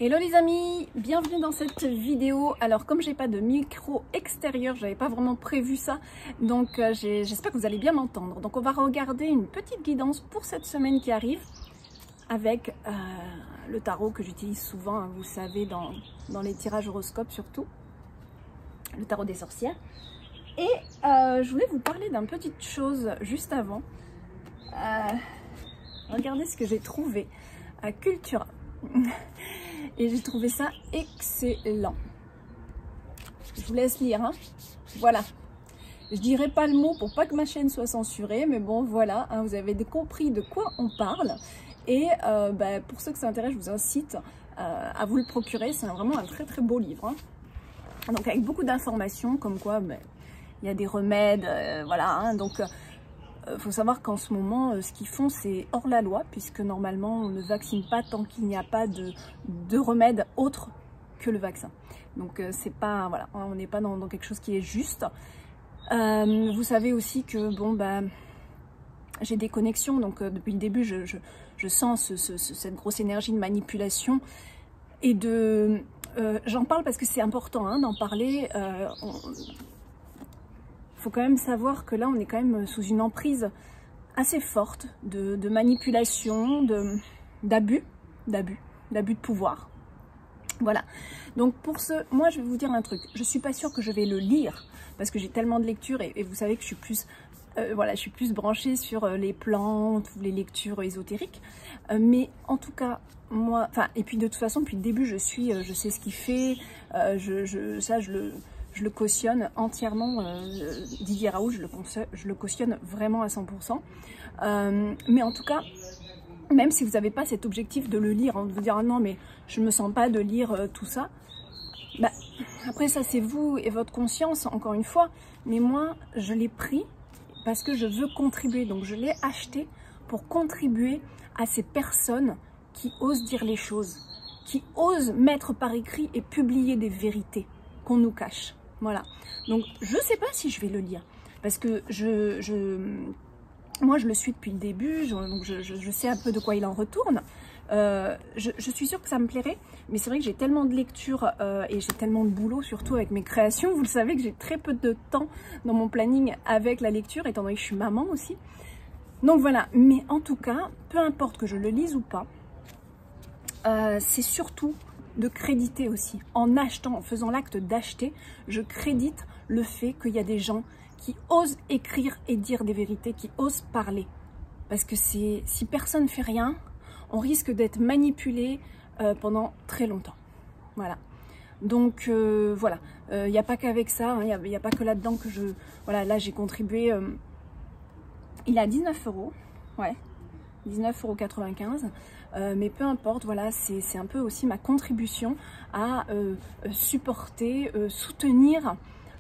Hello les amis, bienvenue dans cette vidéo. Alors comme j'ai pas de micro extérieur, j'avais pas vraiment prévu ça, donc j'espère que vous allez bien m'entendre. Donc on va regarder une petite guidance pour cette semaine qui arrive avec le tarot que j'utilise souvent, hein, vous savez, dans les tirages horoscopes surtout, le tarot des sorcières. Et je voulais vous parler d'une petite chose juste avant. Regardez ce que j'ai trouvé à Cultura. Et j'ai trouvé ça excellent. Je vous laisse lire, hein. Voilà. Je dirai pas le mot pour pas que ma chaîne soit censurée, mais bon, voilà, hein, vous avez compris de quoi on parle. Et pour ceux que ça intéresse, je vous incite à vous le procurer. C'est vraiment un très très beau livre, hein. Donc avec beaucoup d'informations, comme quoi il y a des remèdes, voilà, hein, donc faut savoir qu'en ce moment, ce qu'ils font, c'est hors la loi, puisque normalement, on ne vaccine pas tant qu'il n'y a pas de remède autre que le vaccin. Donc, c'est pas, voilà, on n'est pas dans quelque chose qui est juste. Vous savez aussi que, bon, j'ai des connexions, donc depuis le début, je sens cette grosse énergie de manipulation et de... j'en parle parce que c'est important, hein, d'en parler. Il faut quand même savoir que là, on est quand même sous une emprise assez forte de manipulation, d'abus de pouvoir. Voilà. Donc pour moi, je vais vous dire un truc. Je suis pas sûre que je vais le lire parce que j'ai tellement de lectures et vous savez que je suis plus, voilà, je suis plus branchée sur les plantes ou les lectures ésotériques. Mais en tout cas, moi, enfin, et puis de toute façon, depuis le début, je sais ce qu'il fait. Je le cautionne entièrement, Didier Raoult, je le cautionne vraiment à 100%. Mais en tout cas, même si vous n'avez pas cet objectif de le lire, hein, de vous dire ah non mais je ne me sens pas de lire tout ça, après ça c'est vous et votre conscience encore une fois, mais moi je l'ai pris parce que je veux contribuer, donc je l'ai acheté pour contribuer à ces personnes qui osent dire les choses, qui osent mettre par écrit et publier des vérités qu'on nous cache. Voilà, donc je ne sais pas si je vais le lire, parce que moi je le suis depuis le début, donc je sais un peu de quoi il en retourne. Je suis sûre que ça me plairait, mais c'est vrai que j'ai tellement de lectures et j'ai tellement de boulot, surtout avec mes créations. Vous le savez que j'ai très peu de temps dans mon planning avec la lecture, étant donné que je suis maman aussi. Donc voilà, mais en tout cas, peu importe que je le lise ou pas, c'est surtout de créditer aussi. En achetant, en faisant l'acte d'acheter, je crédite le fait qu'il y a des gens qui osent écrire et dire des vérités, qui osent parler. Parce que si personne ne fait rien, on risque d'être manipulé pendant très longtemps. Voilà. Donc voilà, il n'y a pas qu'avec ça, hein, il n'y a pas que là-dedans que je... Voilà, là j'ai contribué... il est à 19 €, ouais, 19,95 €, mais peu importe, voilà, c'est un peu aussi ma contribution à supporter, soutenir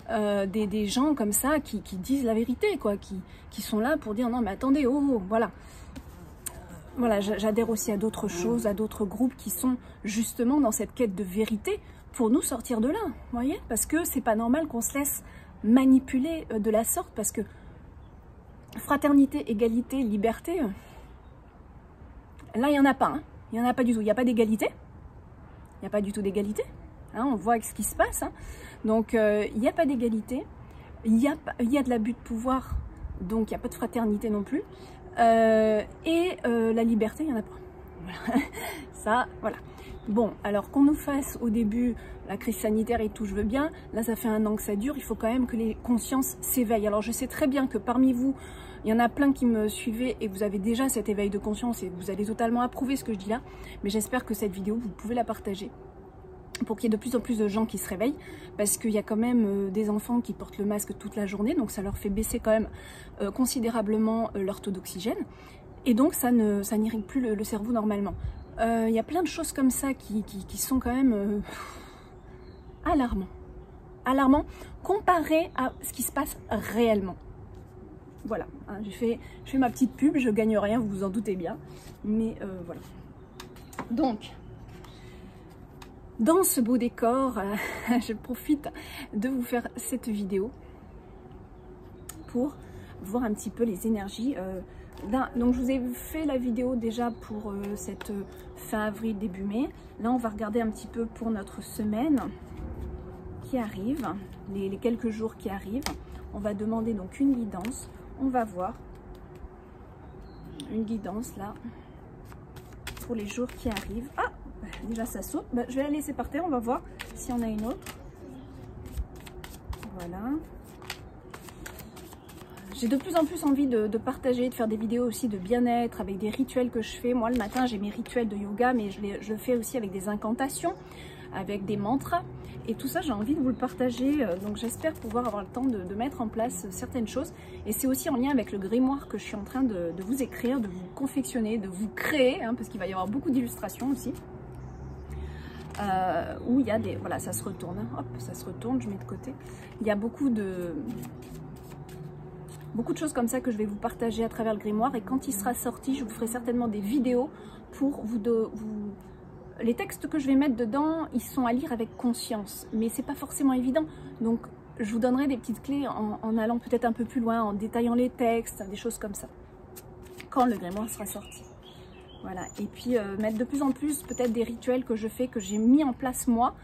des gens comme ça qui disent la vérité, quoi, qui sont là pour dire non mais attendez, oh, voilà. Voilà, j'adhère aussi à d'autres choses, à d'autres groupes qui sont justement dans cette quête de vérité pour nous sortir de là, vous voyez, parce que c'est pas normal qu'on se laisse manipuler de la sorte, parce que fraternité, égalité, liberté, là il n'y en a pas, hein. Il n'y en a pas du tout, il n'y a pas d'égalité, il n'y a pas du tout d'égalité, hein, on voit ce qui se passe, hein. Donc il n'y a pas d'égalité, il y a de l'abus de pouvoir, donc il n'y a pas de fraternité non plus. Et la liberté, il n'y en a pas. Voilà. Ça, voilà. Bon, alors qu'on nous fasse au début la crise sanitaire et tout, je veux bien. Là, ça fait 1 an que ça dure. Il faut quand même que les consciences s'éveillent. Alors, je sais très bien que parmi vous, il y en a plein qui me suivez et vous avez déjà cet éveil de conscience et vous allez totalement approuver ce que je dis là. Mais j'espère que cette vidéo, vous pouvez la partager pour qu'il y ait de plus en plus de gens qui se réveillent, parce qu'il y a quand même des enfants qui portent le masque toute la journée, donc ça leur fait baisser quand même considérablement leur taux d'oxygène, et donc ça n'irrigue plus le cerveau normalement. Il y a plein de choses comme ça qui sont quand même alarmants comparé à ce qui se passe réellement. Voilà, hein, je fais ma petite pub, je gagne rien, vous vous en doutez bien, mais voilà. Donc, dans ce beau décor, je profite de vous faire cette vidéo pour voir un petit peu les énergies donc je vous ai fait la vidéo déjà pour cette fin avril, début mai. Là, on va regarder un petit peu pour notre semaine qui arrive, les quelques jours qui arrivent. On va demander donc une guidance. On va voir une guidance là pour les jours qui arrivent. Ah, déjà ça saute. Bah, je vais la laisser par terre. On va voir si on a une autre. Voilà. J'ai de plus en plus envie de partager, de faire des vidéos aussi de bien-être avec des rituels que je fais. Moi, le matin, j'ai mes rituels de yoga, mais je le fais aussi avec des incantations, avec des mantras. Et tout ça, j'ai envie de vous le partager. Donc, j'espère pouvoir avoir le temps de mettre en place certaines choses. Et c'est aussi en lien avec le grimoire que je suis en train de vous écrire, de vous confectionner, de vous créer, hein, parce qu'il va y avoir beaucoup d'illustrations aussi. Où il y a des... Voilà, ça se retourne. Hein. Hop, ça se retourne, je mets de côté. Il y a beaucoup de choses comme ça que je vais vous partager à travers le grimoire. Et quand il sera sorti, je vous ferai certainement des vidéos pour vous... Les textes que je vais mettre dedans, ils sont à lire avec conscience. Mais c'est pas forcément évident. Donc, je vous donnerai des petites clés en allant peut-être un peu plus loin, en détaillant les textes, des choses comme ça. Quand le grimoire sera sorti. Voilà. Et puis, mettre de plus en plus peut-être des rituels que je fais, que j'ai mis en place moi.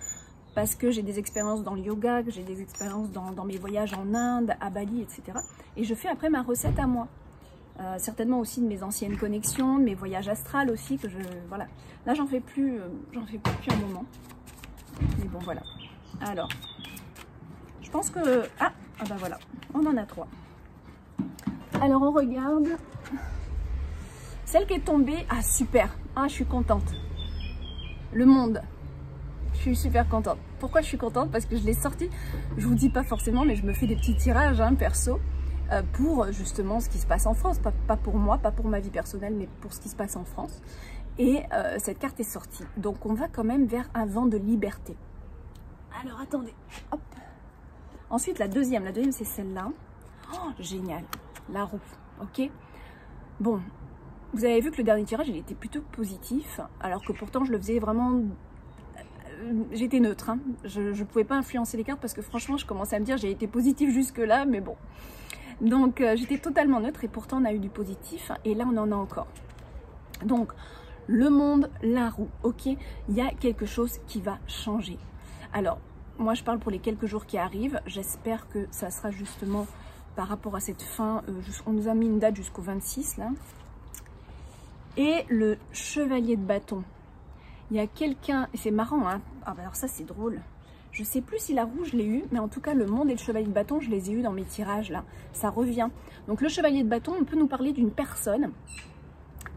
Parce que j'ai des expériences dans le yoga, que j'ai des expériences dans mes voyages en Inde, à Bali, etc. Et je fais après ma recette à moi. Certainement aussi de mes anciennes connexions, de mes voyages astrales aussi, que je... Voilà. Là, j'en fais plus depuis un moment. Mais bon, voilà. Alors, je pense que... Ah bah voilà, on en a 3. Alors, on regarde. Celle qui est tombée, ah super, ah je suis contente. Le monde. Je suis super contente. Pourquoi je suis contente? Parce que je l'ai sortie, je vous dis pas forcément, mais je me fais des petits tirages hein, perso pour justement ce qui se passe en France. Pas pour moi, pas pour ma vie personnelle, mais pour ce qui se passe en France. Et cette carte est sortie. Donc on va quand même vers un vent de liberté. Alors attendez, hop. Ensuite la deuxième c'est celle-là. Oh, génial, la roue, ok. Bon, vous avez vu que le dernier tirage, il était plutôt positif, alors que pourtant je le faisais vraiment... J'étais neutre, hein. Je ne pouvais pas influencer les cartes parce que franchement je commençais à me dire j'ai été positive jusque là mais bon. Donc j'étais totalement neutre et pourtant on a eu du positif et là on en a encore. Donc le monde, la roue, ok, il y a quelque chose qui va changer. Alors moi je parle pour les quelques jours qui arrivent, j'espère que ça sera justement par rapport à cette fin, on nous a mis une date jusqu'au 26 là. Et le chevalier de bâton. Il y a quelqu'un, et c'est marrant, hein. Ah bah alors ça c'est drôle. Je sais plus si la roue je l'ai eu, mais en tout cas le monde et le chevalier de bâton, je les ai eu dans mes tirages là. Ça revient. Donc le chevalier de bâton, on peut nous parler d'une personne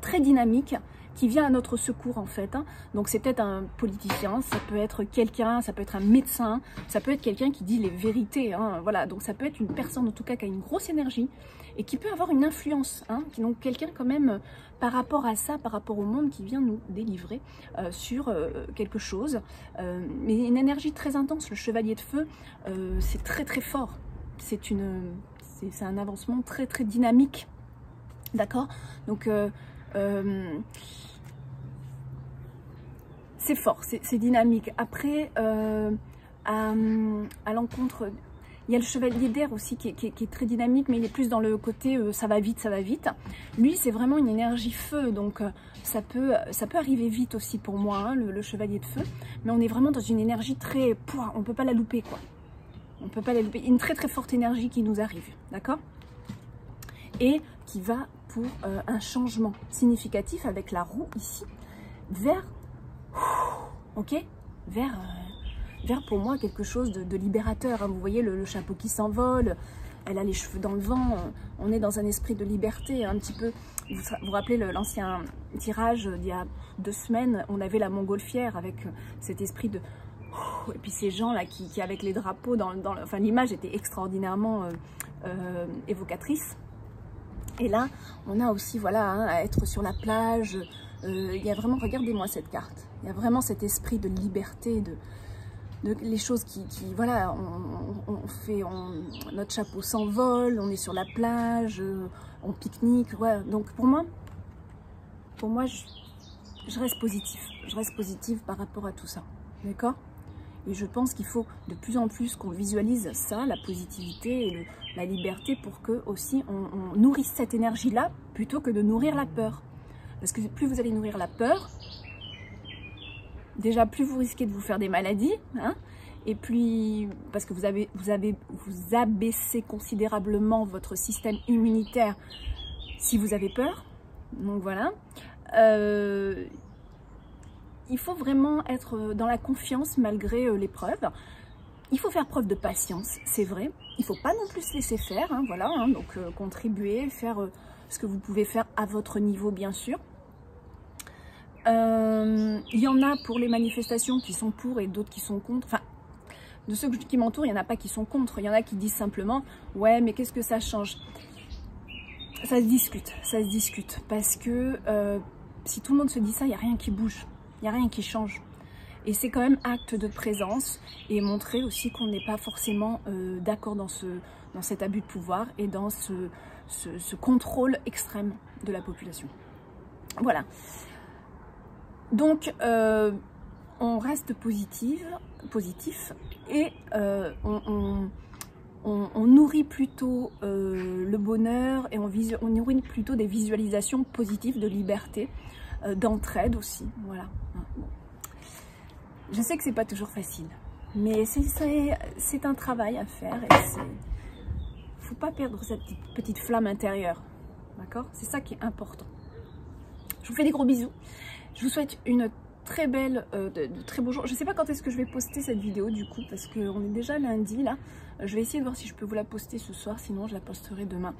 très dynamique qui vient à notre secours en fait. Hein. Donc c'est peut-être un politicien, ça peut être quelqu'un, ça peut être un médecin, ça peut être quelqu'un qui dit les vérités. Hein. Voilà, donc ça peut être une personne en tout cas qui a une grosse énergie et qui peut avoir une influence. Hein. Donc quelqu'un quand même par rapport à ça, par rapport au monde qui vient nous délivrer sur quelque chose. Mais une énergie très intense. Le chevalier de feu, c'est très très fort. C'est un avancement très très dynamique. D'accord? Donc c'est fort, c'est dynamique. Après, à l'encontre, il y a le chevalier d'air aussi qui est très dynamique, mais il est plus dans le côté ça va vite, ça va vite. Lui, c'est vraiment une énergie feu, donc ça peut arriver vite aussi pour moi, hein, le chevalier de feu. Mais on est vraiment dans une énergie très... on ne peut pas la louper, quoi. On ne peut pas la louper. Une très très forte énergie qui nous arrive, d'accord? Et qui va pour un changement significatif avec la roue ici, vers... Ok, vers pour moi quelque chose de libérateur. Hein. Vous voyez le chapeau qui s'envole, elle a les cheveux dans le vent, on est dans un esprit de liberté un petit peu. Vous vous rappelez l'ancien tirage d'il y a 2 semaines, on avait la montgolfière avec cet esprit de... Et puis ces gens là qui avec les drapeaux enfin l'image était extraordinairement évocatrice. Et là on a aussi voilà hein, à être sur la plage. Il y a vraiment, regardez-moi cette carte, il y a vraiment cet esprit de liberté, de les choses qui voilà, notre chapeau s'envole, on est sur la plage, on pique-nique, ouais. Donc pour moi je reste positive par rapport à tout ça, d'accord? Et je pense qu'il faut de plus en plus qu'on visualise ça, la positivité et la liberté, pour que aussi on nourrisse cette énergie-là plutôt que de nourrir la peur. Parce que plus vous allez nourrir la peur, déjà plus vous risquez de vous faire des maladies, hein, et puis parce que vous abaissez considérablement votre système immunitaire si vous avez peur. Donc voilà. Il faut vraiment être dans la confiance malgré l'épreuve. Il faut faire preuve de patience, c'est vrai. Il ne faut pas non plus se laisser faire, hein, voilà, hein, donc contribuer, faire ce que vous pouvez faire à votre niveau, bien sûr. Il y en a pour les manifestations qui sont pour et d'autres qui sont contre. Enfin, de ceux qui m'entourent, il n'y en a pas qui sont contre. Il y en a qui disent simplement « Ouais, mais qu'est-ce que ça change ?» Ça se discute. Parce que si tout le monde se dit ça, il n'y a rien qui bouge. Il n'y a rien qui change. Et c'est quand même acte de présence et montrer aussi qu'on n'est pas forcément d'accord dans cet abus de pouvoir et dans ce contrôle extrême de la population. Voilà. Donc, on reste positif et on nourrit plutôt le bonheur et on nourrit plutôt des visualisations positives de liberté, d'entraide aussi. Voilà. Je sais que c'est pas toujours facile, mais c'est un travail à faire et faut pas perdre cette petite flamme intérieure. D'accord? C'est ça qui est important. Je vous fais des gros bisous. Je vous souhaite une très belle, de très beaux jours. Je ne sais pas quand est-ce que je vais poster cette vidéo du coup, parce qu'on est déjà lundi là. Je vais essayer de voir si je peux vous la poster ce soir, sinon je la posterai demain.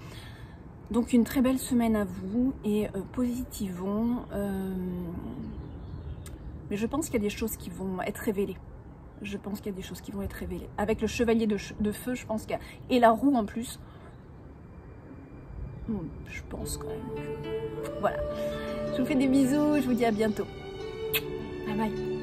Donc une très belle semaine à vous et positivons. Mais je pense qu'il y a des choses qui vont être révélées. Je pense qu'il y a des choses qui vont être révélées. Avec le chevalier de feu, je pense qu'il y a... Et la roue en plus. Je pense quand même. Voilà. Je vous fais des bisous, je vous dis à bientôt. Bye bye.